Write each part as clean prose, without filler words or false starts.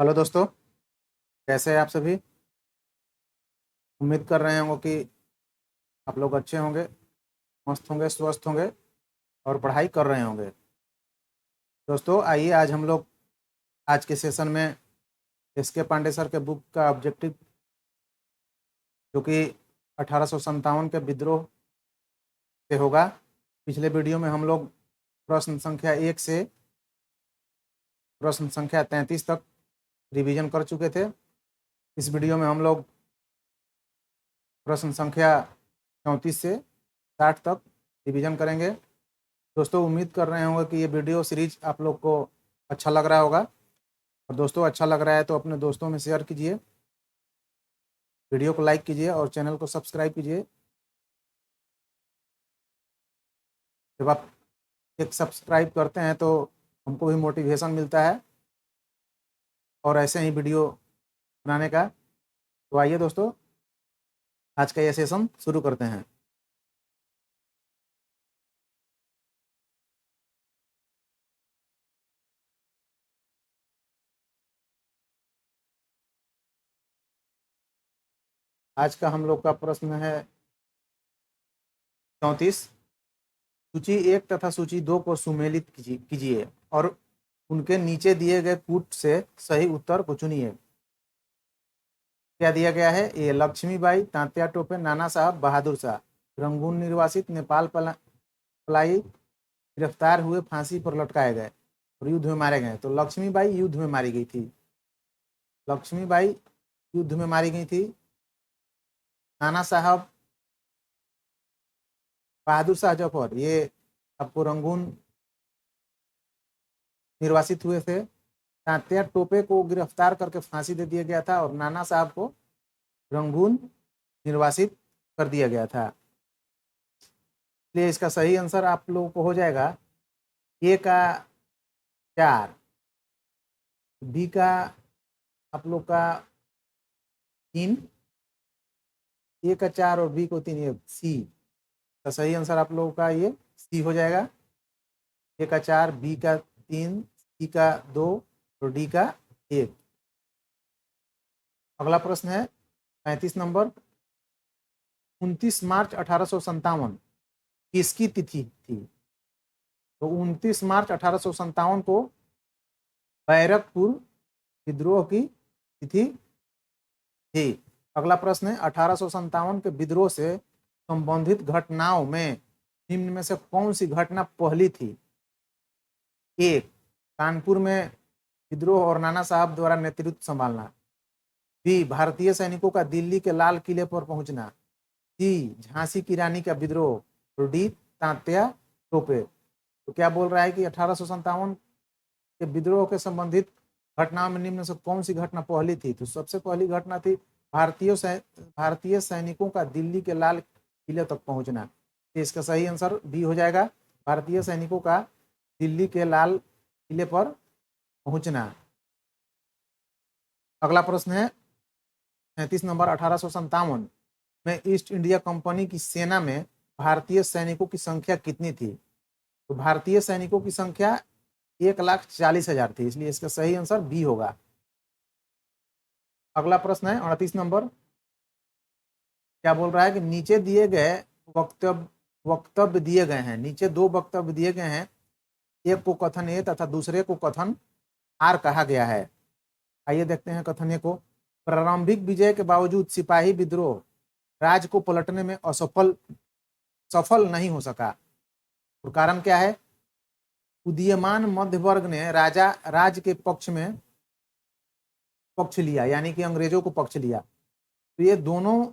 Hello दोस्तों, कैसे हैं आप सभी। उम्मीद कर रहे होंगे कि आप लोग अच्छे होंगे, मस्त होंगे, स्वस्थ होंगे और पढ़ाई कर रहे होंगे। दोस्तों आइए आज हम लोग आज के सेशन में एस के पांडे सर के बुक का ऑब्जेक्टिव, जो कि 1857 के विद्रोह से होगा। पिछले वीडियो में हम लोग प्रश्न संख्या 1 से प्रश्न संख्या 33 तक रिवीजन कर चुके थे। इस वीडियो में हम लोग प्रश्न संख्या 34 से 60 तक रिवीजन करेंगे। दोस्तों उम्मीद कर रहे होंगे कि ये वीडियो सीरीज आप लोग को अच्छा लग रहा होगा, और दोस्तों अच्छा लग रहा है तो अपने दोस्तों में शेयर कीजिए, वीडियो को लाइक कीजिए और चैनल को सब्सक्राइब कीजिए। जब आप एक सब्सक्राइब करते हैं तो हमको भी मोटिवेशन मिलता है और ऐसे ही वीडियो बनाने का। तो आइए दोस्तों आज का ये सेशन शुरू करते हैं। आज का हम लोग का प्रश्न है 34। सूची 1 तथा सूची 2 को सुमेलित कीजिए और उनके नीचे दिए गए कूट से सही उत्तर को चुनिए। क्या दिया गया है? ए लक्ष्मीबाई, तांत्या टोपे, नाना साहब, बहादुर शाह। रंगून निर्वासित, नेपाल पलाई, गिरफ्तार हुए, फांसी पर लटकाए गए और युद्ध में मारे गए। तो लक्ष्मीबाई युद्ध में मारी गई थी। लक्ष्मीबाई युद्ध में मारी गई थी। नाना साहब, बहादुर शाह जफर, ये आपको रंगून निर्वासित हुए थे। तांत्या टोपे को गिरफ्तार करके फांसी दे दिया गया था और नाना साहब को रंगून निर्वासित कर दिया गया था। इसलिए इसका सही आंसर आप लोगों को हो जाएगा ए का 4, बी का आप लोग का 3, ए का 4 और बी को 3, ये सी का सही आंसर आप लोगों का ये सी हो जाएगा। ए का 4, बी का 3, सी का 2 और डी का 1। अगला प्रश्न है 35 नंबर। 29 मार्च 1857 किसकी तिथि थी? तो 29 मार्च 1857 को बैरकपुर विद्रोह की तिथि थी। अगला प्रश्न है 1857 के विद्रोह से संबंधित घटनाओं में निम्न में से कौन सी घटना पहली थी? एक, कानपुर में विद्रोह और नाना साहब द्वारा नेतृत्व संभालना। बी, भारतीय सैनिकों का दिल्ली के लाल किले पर पहुंचना। सी, झांसी की रानी का विद्रोह। और डी, तांत्या टोपे। तो क्या बोल रहा है कि 1857 के विद्रोह के संबंधित घटनाओं में निम्न से कौन सी घटना पहली थी? तो सबसे पहली घटना थी भारतीय सैनिकों का दिल्ली के लाल किले तक पहुंचना। तो इसका सही आंसर बी हो जाएगा, भारतीय सैनिकों का दिल्ली के लाल किले पर पहुंचना। अगला प्रश्न है 37 नंबर। 1857 में ईस्ट इंडिया कंपनी की सेना में भारतीय सैनिकों की संख्या कितनी थी? तो भारतीय सैनिकों की संख्या 1,40,000 थी, इसलिए इसका सही आंसर बी होगा। अगला प्रश्न है 38 नंबर। क्या बोल रहा है कि नीचे दिए गए वक्तव्य दिए गए हैं, नीचे दो वक्तव्य दिए गए हैं, एक को कथन ए तथा दूसरे को कथन आर कहा गया है। आइए देखते हैं कथन ए को। प्रारंभिक विजय के बावजूद सिपाही विद्रोह राज्य को पलटने में सफल नहीं हो सका। और कारण क्या है? उदीयमान मध्य वर्ग ने राज्य के पक्ष में पक्ष लिया, यानी कि अंग्रेजों को पक्ष लिया। तो ये दोनों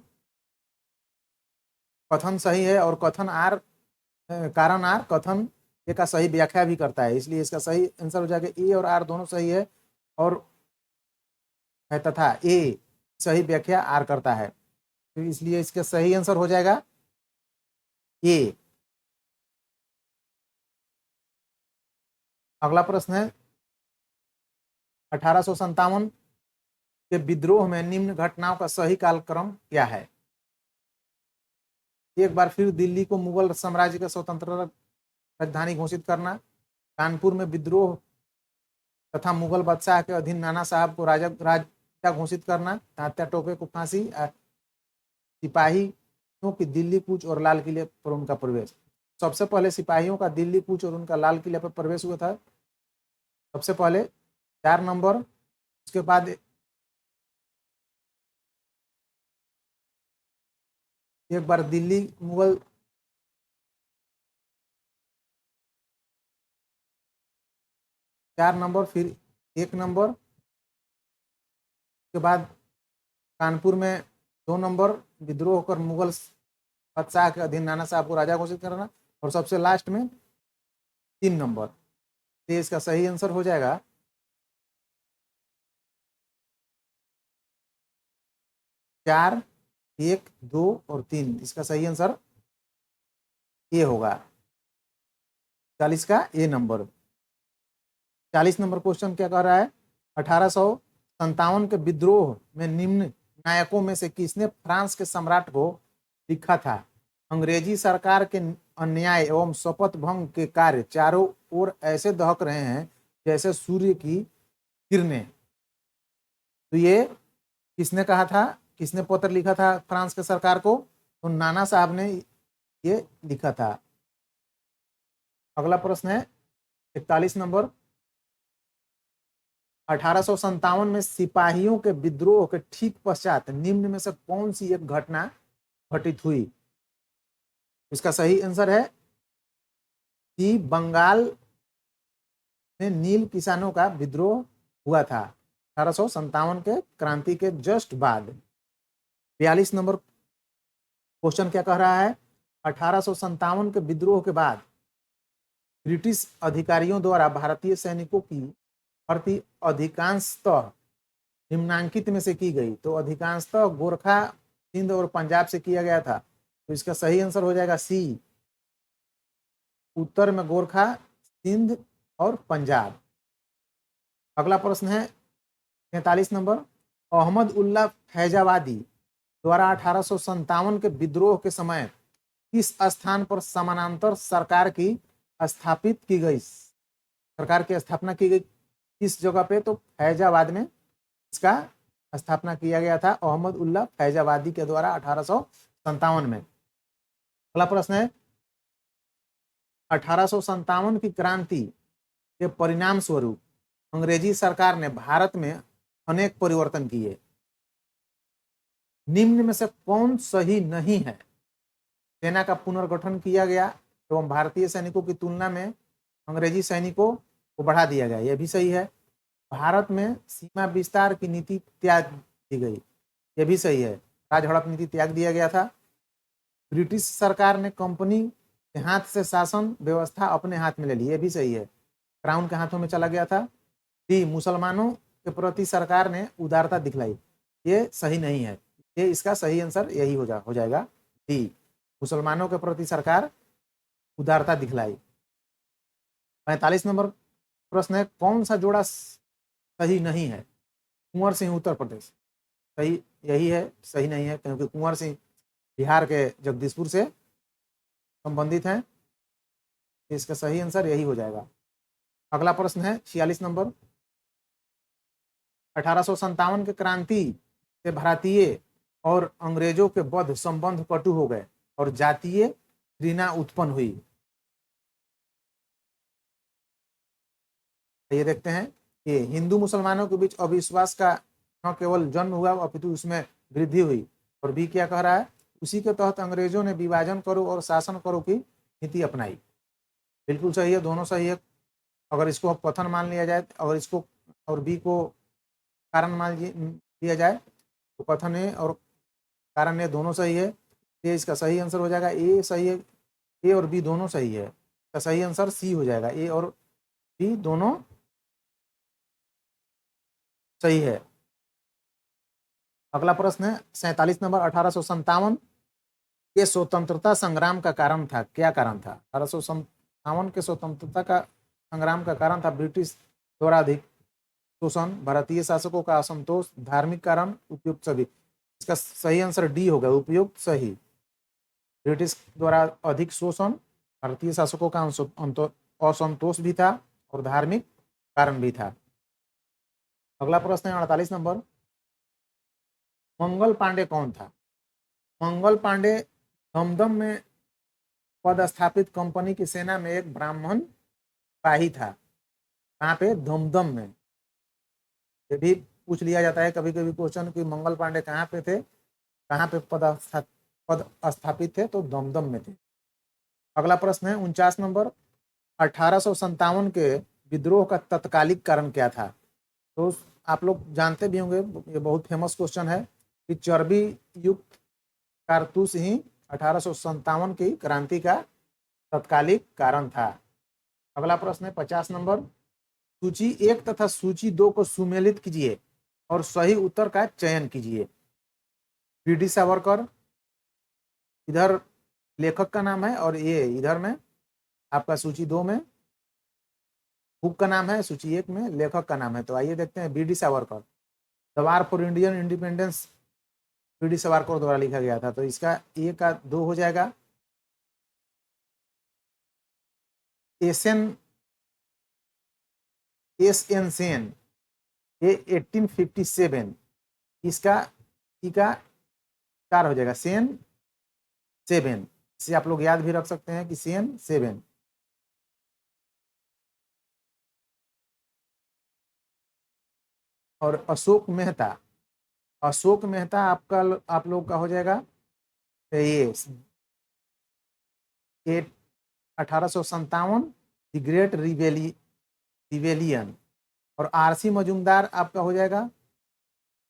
कथन सही है और कथन आर, कारण आर कथन ए का सही व्याख्या भी करता है, इसलिए इसका सही आंसर हो जाएगा ए और आर दोनों सही है और है तथा ए सही व्याख्या आर करता है, तो इसलिए इसका सही आंसर हो जाएगा ए। अगला प्रश्न है 1857 के विद्रोह में निम्न घटनाओं का सही कालक्रम क्या है? एक बार फिर दिल्ली को मुगल साम्राज्य का स्वतंत्र राजधानी घोषित करना, कानपुर में विद्रोह तथा मुगल बादशाह के अधीन नाना साहब को राजा घोषित करना, तात्या टोपे को फांसी, सिपाहियों की दिल्ली कूच और लाल किले पर उनका प्रवेश। सबसे पहले सिपाहियों का दिल्ली कूच और उनका लाल किले पर प्रवेश हुआ था सबसे पहले 4 नंबर। उसके बाद एक बार दिल्ली मुगल 4 नंबर, फिर 1 नंबर, के बाद कानपुर में 2 नंबर विद्रोह होकर मुगल बादशाह के अधीन नाना साहब को राजा घोषित करना, और सबसे लास्ट में 3 नंबर। तो इसका सही आंसर हो जाएगा 4, 1, 2 और 3। इसका सही आंसर ये होगा 40 का ए नंबर। 40 नंबर क्वेश्चन क्या कह रहा है, 1857 के विद्रोह में निम्न नायकों में से किसने फ्रांस के सम्राट को लिखा था, अंग्रेजी सरकार के अन्याय एवं शपथ भंग के कार्य चारों ओर ऐसे दहक रहे हैं जैसे सूर्य की किरणें। तो ये किसने कहा था, किसने पत्र लिखा था फ्रांस के सरकार को, तो नाना साहब ने ये लिखा था। अगला प्रश्न है 41 नंबर, 1857 में सिपाहियों के विद्रोह के ठीक पश्चात निम्न में से कौन सी एक घटना घटित हुई। इसका सही आंसर है कि बंगाल में नील किसानों का विद्रोह हुआ था 1857 के क्रांति के जस्ट बाद। 42 नंबर क्वेश्चन क्या कह रहा है, 1857 के विद्रोह के बाद ब्रिटिश अधिकारियों द्वारा भारतीय सैनिकों की भर्ती अधिकांशतः निम्नांकित में से की गई। तो अधिकांशतः गोरखा, सिंध और पंजाब से किया गया था। तो इसका सही आंसर हो जाएगा सी, उत्तर में गोरखा, सिंध और पंजाब। अगला प्रश्न है 43 नंबर, अहमद उल्ला फैजाबादी द्वारा 1857 के विद्रोह के समय किस स्थान पर समानांतर सरकार की स्थापित की गई, सरकार की स्थापना की गई किस जगह पे, तो फैजाबाद में इसका स्थापना किया गया था अहमद उल्ला फैजाबादी के द्वारा 1857 में। अगला प्रश्न है 1857 की क्रांति के परिणाम स्वरूप अंग्रेजी सरकार ने भारत में अनेक परिवर्तन किए। निम्न में से कौन सही नहीं है, सेना का पुनर्गठन किया गया एवं भारतीय सैनिकों की तुलना में अंग्रेजी सैनिकों को बढ़ा दिया गया, यह भी सही है। भारत में सीमा विस्तार की नीति त्याग दी गई, यह भी सही है, राज हड़प नीति त्याग दिया गया था। ब्रिटिश सरकार ने कंपनी के हाथ से शासन व्यवस्था अपने हाथ में ले ली, यह भी सही है, क्राउन के हाथों में चला गया था। डी, मुसलमानों के प्रति सरकार ने उदारता दिखलाई, ये सही नहीं है, ये इसका सही आंसर यही हो जाएगा डी, मुसलमानों के प्रति सरकार उदारता दिखलाई। 45 नंबर प्रश्न है, कौन सा जोड़ा सही नहीं है, कुंवर सिंह उत्तर प्रदेश, सही यही है, सही नहीं है क्योंकि कुंवर सिंह बिहार के जगदीशपुर से संबंधित हैं, इसका सही आंसर यही हो जाएगा। अगला प्रश्न है 46 नंबर, 1857 के क्रांति से भारतीय और अंग्रेजों के बद्ध संबंध कटु हो गए और जातीय घृणा उत्पन्न हुई। ये देखते हैं कि हिंदू मुसलमानों के बीच अविश्वास का न केवल जन्म हुआ अपितु उसमें वृद्धि हुई। और बी क्या कह रहा है, उसी के तहत अंग्रेजों ने विभाजन करो और शासन करो की नीति अपनाई, बिल्कुल सही है, दोनों सही है। अगर इसको कथन मान लिया जाए, अगर इसको और बी को कारण मान लिया जाए तो कथन है और कारण है दोनों सही है, ये इसका सही आंसर हो जाएगा, ए सही है, ए और बी दोनों सही है, इसका सही आंसर सी हो जाएगा, ए और बी दोनों सही है। अगला प्रश्न है 47 नंबर, 1857 के स्वतंत्रता संग्राम का कारण था, क्या कारण था, 1857 के स्वतंत्रता का संग्राम का कारण था ब्रिटिश द्वारा अधिक शोषण, भारतीय शासकों का असंतोष, धार्मिक कारण, उपयुक्त सभी। इसका सही आंसर डी होगा, उपयुक्त सही। ब्रिटिश द्वारा अधिक शोषण, भारतीय शासकों का असंतोष भी था और धार्मिक कारण भी था। अगला प्रश्न है 48 नंबर। मंगल पांडे कौन था? मंगल पांडे दमदम में पदस्थापित कंपनी की सेना में एक ब्राह्मण सिपाही था। कहाँ पे? दमदम में। ये भी पूछ लिया जाता है कभी कभी क्वेश्चन कि मंगल पांडे कहाँ पे थे, कहाँ पे पद स्थापित थे, तो दमदम में थे। अगला प्रश्न है 49 नंबर। 1857 के विद्रोह का तत्कालिक कारण क्या था? तो आप लोग जानते भी होंगे, ये बहुत फेमस क्वेश्चन है कि चर्बी युक्त कारतूस ही 1857 की क्रांति का तत्कालिक कारण था। अगला प्रश्न है 50 नंबर। सूची 1 तथा सूची 2 को सुमेलित कीजिए और सही उत्तर का चयन कीजिए। वीडी सावरकर इधर लेखक का नाम है और ये इधर में आपका सूची 2 में बुक का नाम है, सूची 1 में लेखक का नाम है। तो आइए देखते हैं। VD Savarkar, the war for Indian independence VD Savarkar द्वारा लिखा गया था। तो इसका ए का 2 हो जाएगा। एस एन सेन, ये 1857, इसका ई का 4 हो जाएगा। सेन 7, इसे आप लोग याद भी रख सकते हैं कि सेन 7। और अशोक मेहता, अशोक मेहता आपका आप लोग का हो जाएगा ये 1857 द ग्रेट रिवेलियन। और आरसी मजूमदार आपका हो जाएगा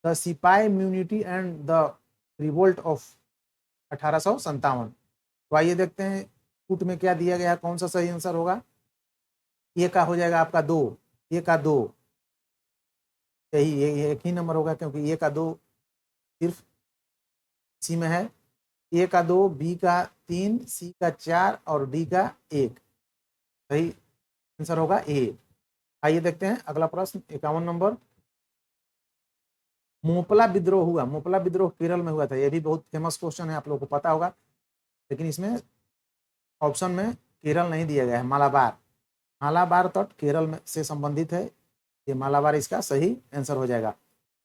द सिपाही immunity and the revolt of 1857। तो आइए देखते हैं कूट में क्या दिया गया है, कौन सा सही आंसर होगा। ये का हो जाएगा आपका 2, ये का 2, यही ये एक ही नंबर होगा क्योंकि ये का 2 सिर्फ इसी में है। ए का 2, बी का 3, सी का 4 और डी का 1, सही आंसर होगा ए। आइए देखते हैं अगला प्रश्न 51 नंबर। मोपला विद्रोह हुआ, मोपला विद्रोह केरल में हुआ था। यह भी बहुत फेमस क्वेश्चन है, आप लोगों को पता होगा, लेकिन इसमें ऑप्शन में केरल नहीं दिया गया है। मालाबार, मालाबार तट केरल में से संबंधित है। ये मालाबार इसका सही आंसर हो जाएगा।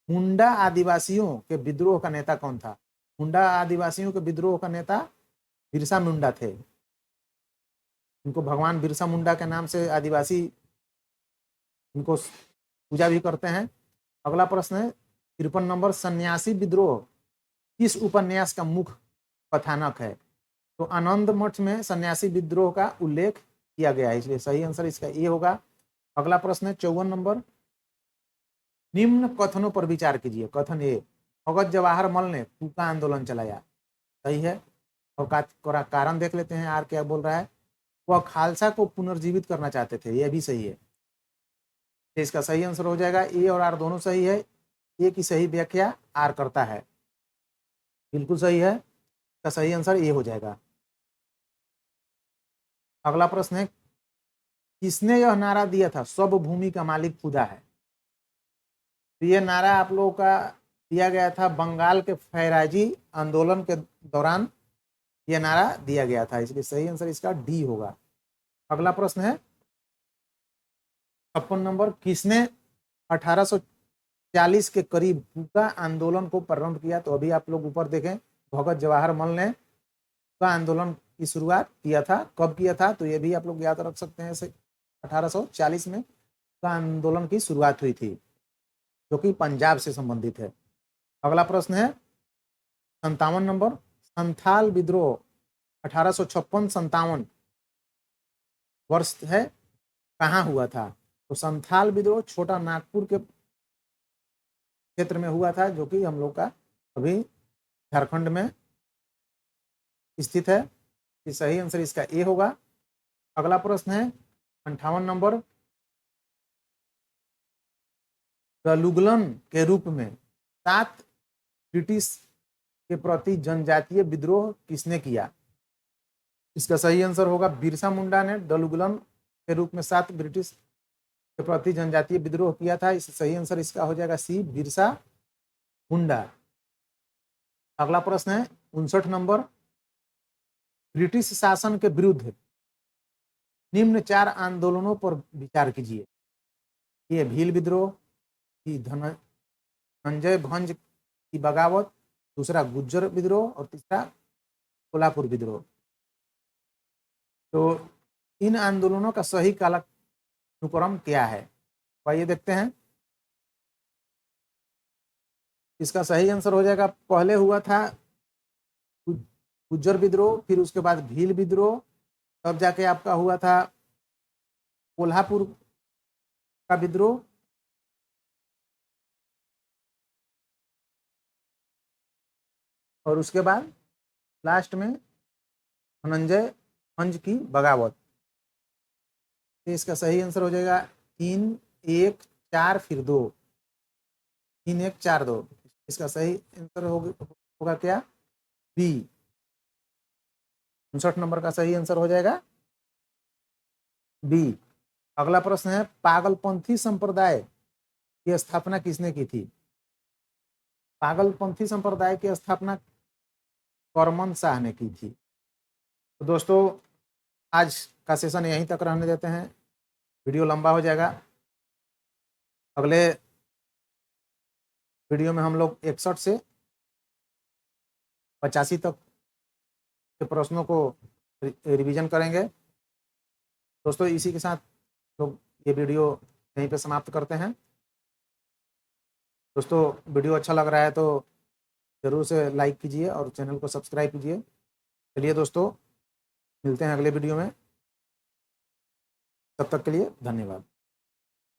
मुंडा आदिवासियों के विद्रोह का नेता कौन था? मुंडा आदिवासियों के विद्रोह का नेता बिरसा मुंडा थे। इनको भगवान बिरसा मुंडा के नाम से आदिवासी इनको पूजा भी करते हैं। अगला प्रश्न है 53 नंबर। सन्यासी विद्रोह किस उपन्यास का मुख्य कथानक है? तो आनंद मठ में सन्यासी विद्रोह का उल्लेख किया गया है, इसलिए सही आंसर इसका ये होगा। अगला प्रश्न है 54 नंबर। निम्न कथनों पर विचार कीजिए। कथन ए, भगत जवाहर मल ने कूका आंदोलन चलाया, सही है। और कारण देख लेते हैं, आर क्या बोल रहा है। वह खालसा को पुनर्जीवित करना चाहते थे, यह भी सही है। इसका सही आंसर हो जाएगा। ए और आर दोनों सही है। ए की सही व्याख्या आर करता है, बिल्कुल सही है। इसका सही आंसर ए हो जाएगा। अगला प्रश्न है किसने यह नारा दिया था, सब भूमि का मालिक खुदा है? तो ये नारा आप लोगों का दिया गया था बंगाल के फैराजी आंदोलन के दौरान, यह नारा दिया गया था, इसलिए सही आंसर इसका डी होगा। अगला प्रश्न है 56 नंबर। किसने 1840 के करीब कूका आंदोलन को प्रारंभ किया? तो अभी आप लोग ऊपर देखें, भगत जवाहर मल ने कूका आंदोलन की शुरुआत किया था। कब किया था? तो ये भी आप लोग याद रख सकते हैं। 1840 में कूका आंदोलन की शुरुआत हुई थी, जो कि पंजाब से संबंधित है। अगला प्रश्न है 57 नंबर। संथाल विद्रोह 1856-57 वर्ष है, कहाँ हुआ था? तो संथाल विद्रोह छोटा नागपुर के क्षेत्र में हुआ था, जो कि हम लोग का अभी झारखंड में स्थित है। सही आंसर इसका ए होगा। अगला प्रश्न है 58 नंबर। गलुगलन के रूप में 7 ब्रिटिश के प्रति जनजातीय विद्रोह किसने किया? इसका सही आंसर होगा बिरसा मुंडा ने दलुगलन के रूप में 7 ब्रिटिश के प्रति जनजातीय विद्रोह किया था। इस सही आंसर इसका हो जाएगा सी, बिरसा मुंडा। अगला प्रश्न है 59 नंबर। ब्रिटिश शासन के विरुद्ध निम्न 4 आंदोलनों पर विचार कीजिए। ये भील विद्रोह, कि धनंजय भंज की बगावत, दूसरा गुज्जर विद्रोह और तीसरा कोल्हापुर विद्रोह। तो इन आंदोलनों का सही कालानुक्रम क्या है, आइए देखते हैं। इसका सही आंसर हो जाएगा, पहले हुआ था गुज्जर विद्रोह, फिर उसके बाद भील विद्रोह, तब जाके आपका हुआ था कोल्हापुर का विद्रोह, और उसके बाद लास्ट में धनंजय भंज की बगावत। तो इसका सही आंसर हो जाएगा 3, 1, 4 फिर 2, 3, 1, 4, 2। इसका सही आंसर होगा क्या, बी। 59 नंबर का सही आंसर हो जाएगा बी। अगला प्रश्न है, पागलपंथी संप्रदाय की स्थापना किसने की थी? पागलपंथी संप्रदाय की स्थापना करमन शाह ने की थी। तो दोस्तों आज का सेशन यहीं तक रहने देते हैं, वीडियो लंबा हो जाएगा। अगले वीडियो में हम लोग 61 से 85 तक के प्रश्नों को रिवीजन करेंगे। दोस्तों इसी के साथ लोग ये वीडियो यहीं पे समाप्त करते हैं। दोस्तों वीडियो अच्छा लग रहा है तो ज़रूर से लाइक कीजिए और चैनल को सब्सक्राइब कीजिए। चलिए दोस्तों, मिलते हैं अगले वीडियो में, तब तक के लिए धन्यवाद।